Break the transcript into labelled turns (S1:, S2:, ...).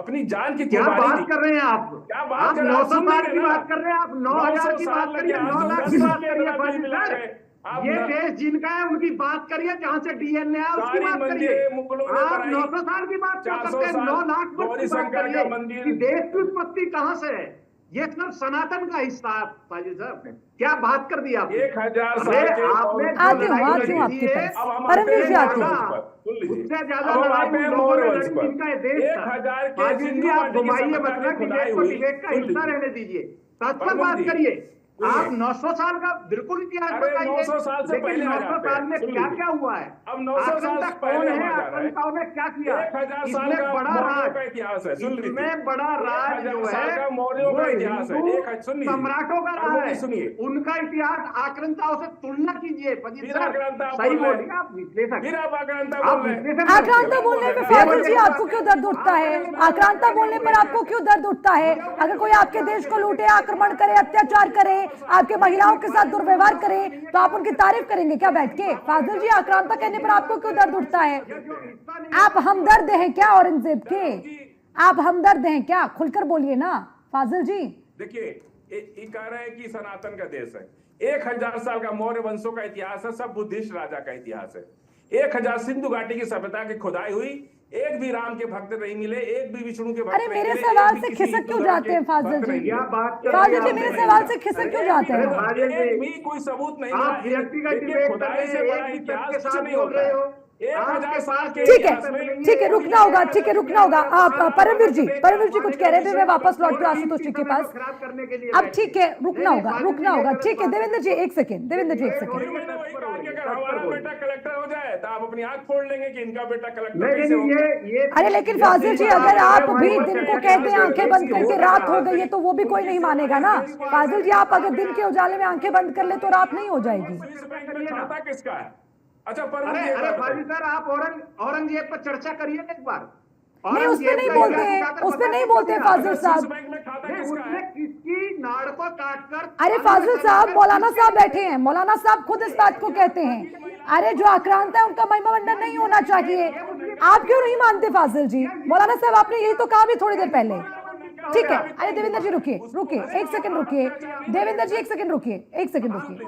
S1: अपनी जान की
S2: क्या
S1: कुर्बानी
S2: बात
S1: दी।
S2: कर रहे हैं आप?
S1: क्या बात
S2: आप
S1: कर रहे हैं?
S2: 900
S1: सुन
S2: साल
S1: लीजिए
S2: की
S1: ना।
S2: बात कर रहे हैं, आप 9000 की बात करिए, 9 लाख की बात करिए। फाजिल सर, ये देश जिनका है उनकी बात करिए, जहां से डीएनए है उसकी
S1: सारी
S2: बात करिए।
S1: मंदिरें मुगलों ने
S2: आप
S1: बनाई,
S2: 900 साल की बात क्यों
S1: 400
S2: करते हैं?
S1: साल
S2: 9 लाख वर्ष
S1: गौरी
S2: की बात
S1: शंकर
S2: करिए
S1: का मंदिर।
S2: कि देश की उत्पत्ति कहां से है। ये सब सनातन का हिस्सा है। फाजिल साहब क्या बात कर दी आपने?
S1: 1000
S2: अरे
S1: साल के
S2: आपने जो
S3: आती हूँ
S2: लड़ाई
S3: आपके
S2: लड़ी थी,
S3: पास।
S1: अब हम
S3: परमवीर
S1: आते
S3: जी
S1: हैं
S3: आती
S1: मौर्य
S3: हूँ।
S1: वंश पर। सुन लीजिए,
S2: उससे ज्यादा
S1: अब हम
S2: लड़ाई
S1: आते
S2: उन
S1: हैं
S2: लोगों
S1: मौर्य
S2: ने
S1: वंश
S2: लड़ी
S1: पर।
S2: जिनका ये देश था।
S1: 1000 के
S2: फाजिल जी,
S1: सिंधु
S2: आप
S1: घाटी की
S2: घुमाइए
S1: सभ्यता
S2: मत ना,
S1: की खुदाई
S2: डिबेट को
S1: हुई।
S2: डिबेट का
S1: सुन
S2: हिस्सा
S1: लीजिए
S2: रहने दीजिए, सच पर
S1: परमवीर
S2: बात
S1: जी,
S2: करिए।
S1: सुनिए।
S2: आप 900 साल का बिल्कुल इतिहास
S1: अरे
S2: बताइए,
S1: 900 साल से
S2: लेकिन
S1: पहले आ
S2: 900
S1: जाते
S2: साल
S1: हैं।
S2: में
S1: सुन
S2: क्या
S1: लीजिए,
S2: क्या हुआ है?
S1: अब 900 साल
S2: आक्रांता
S1: से
S2: कौन
S1: पहले हम
S2: है?
S1: आ जा रहे हैं।
S2: आक्रांताओं ने क्या किया?
S1: 1000 साल
S2: इसमें
S1: का
S2: बड़ा
S1: मौर्यों
S2: राज,
S1: का इतिहास है। सुन लीजिए,
S2: इसमें बड़ा राज
S1: 1000
S2: जो
S1: साल
S2: है
S1: का मौर्यों
S2: वो
S1: का इतिहास है।
S2: हिंदू
S1: सुन लीजिए
S2: सम्राटों का रहा
S1: परमवीर
S2: है।
S1: जी, सुनिए।
S2: उनका इतिहास आक्रांताओं से तुलना कीजिए। फजील
S1: फिर
S2: सर
S1: आक्रांता आप
S2: सही
S1: बोल रहे
S2: बोलिए,
S1: हैं।
S2: आप विश्लेषक
S1: फिर
S2: हैं।
S1: आप आक्रांता
S2: आप
S1: बोल रहे हैं।
S2: विश्लेषण करते
S3: आक्रांता
S2: हैं।
S3: बोलने पे
S1: ये
S3: फाजिल
S1: वजह
S3: जी
S1: की
S3: आपको
S1: बात
S3: क्यों
S1: है।
S3: दर्द उठता है? आक्रांता बोलने पर आपको क्यों दर्द उठता है? अगर कोई आपके देश को लूटे, आक्रमण करे, अत्याचार करे, आपके महिलाओं के साथ दुर्व्यवहार करे, तो आप उनकी तारीफ करेंगे क्या बैठ के? फाजिल जी, आक्रांता कहने पर आपको क्यों दर्द उठता है? आप हमदर्द हैं क्या औरंगजेब के? आप हमदर्द हैं क्या? खुलकर बोलिए ना फाजिल जी।
S1: देखिए, ये कह रहे हैं कि सनातन का देश है। 1000 साल का मौर्य वंशों का इतिहास है, सब बुद्धिस्ट राजा का इतिहास है। 1000 सिंधु घाटी की सभ्यता की खुदाई हुई, एक भी राम के भक्त नहीं मिले, एक भी विष्णु के भक्त
S3: अरे
S1: नहीं
S3: मेरे
S1: मिले,
S3: सवाल
S1: एक भी
S3: से
S1: किसी
S3: खिसक
S1: हिंदू
S3: क्यों
S1: धर्म
S3: जाते
S1: के
S3: हैं फाजिल
S1: भक्त
S3: जी?
S1: नहीं
S2: क्या
S1: मिले।
S2: बात कर
S3: फाजिल
S2: रहे
S3: जी,
S2: हैं?
S3: मेरे
S2: आपने
S3: सवाल
S2: नहीं
S3: से
S2: मिला।
S3: खिसक क्यों
S1: एक
S3: जाते
S1: भी
S3: हैं?
S2: फाजिल जी,
S1: एक भी कोई सबूत नहीं मिला।
S2: आप व्यक्तिगत
S1: देखिए,
S2: डिबेट कर
S1: खुदाई
S2: रहे
S1: से
S2: हैं,
S1: बड़ा
S2: एक दूसरे
S1: इतिहास
S2: के
S1: कुछ
S2: साथ
S1: नहीं
S2: बोल
S1: होता
S2: रहे
S1: है।
S2: हो।
S1: 1000
S2: आपके
S1: साल
S2: पास
S1: के
S3: ठीक है,
S1: इतिहास में
S3: ठीक है, रुकना होगा, ठीक है, रुकना होगा। आप परमवीर जी कुछ कह रहे थे, मैं वापस लौट के आशुतोष जी के पास।
S2: खराब करने के लिए
S3: अब ठीक है, रुकना होगा, रुकना होगा। ठीक है देवेंद्र जी, एक सेकेंड, देवेंद्र जी एक
S1: फिर
S3: सेकेंड।
S1: मैंने वही कहा कि अगर हमारा बेटा कलेक्टर हो जाए तो आप अपनी आंख फोड़ लेंगे कि इनका बेटा कलेक्टर
S2: नहीं
S1: कैसे
S2: नहीं,
S1: होगा।
S2: ये
S3: अरे लेकिन फाजिल जी, अगर आप भी दिन को कहते हैं आंखें बंद करके रात हो गई है, तो वो भी कोई नहीं मानेगा ना। फाजिल जी, आप अगर दिन के उजाले में आंखें बंद कर ले तो रात नहीं हो जाएगी।
S1: स्विस बैंक में खाता किसका है? अच्छा
S2: अरे
S1: परमवीर जी, एक
S2: अरे
S1: बात
S2: फाजिल
S1: बताइए।
S2: सर, आप औरंगजेब पर चर्चा करिए ना एक बार।
S3: नहीं, उस पे नहीं
S2: का
S3: बोलते
S2: इतिहास
S3: हैं,
S2: उठाकर
S3: उस पे नहीं
S2: बताइए
S3: बोलते हैं
S2: कभी ना।
S3: फाजिल
S1: स्विस
S3: साहब।
S1: बैंक में खाता
S2: नहीं,
S1: किसका
S2: उसने
S1: है?
S2: किसकी नाड़ को काटकर
S3: अरे फाजिल साहब, मौलाना साहब बैठे हैं, मौलाना साहब खुद इस बात को कहते हैं। अरे जो आक्रांत है उनका महिमा मंडन नहीं होना चाहिए। आप क्यों नहीं मानते फाजिल जी? मौलाना साहब, आपने यही तो कहा भी थोड़ी देर पहले। ठीक है, अरे देवेंद्र जी रुकिए, रुकिए एक सेकंड, रुकिए देवेंद्र जी, एक सेकंड रुकिए, एक सेकंड रुकिए।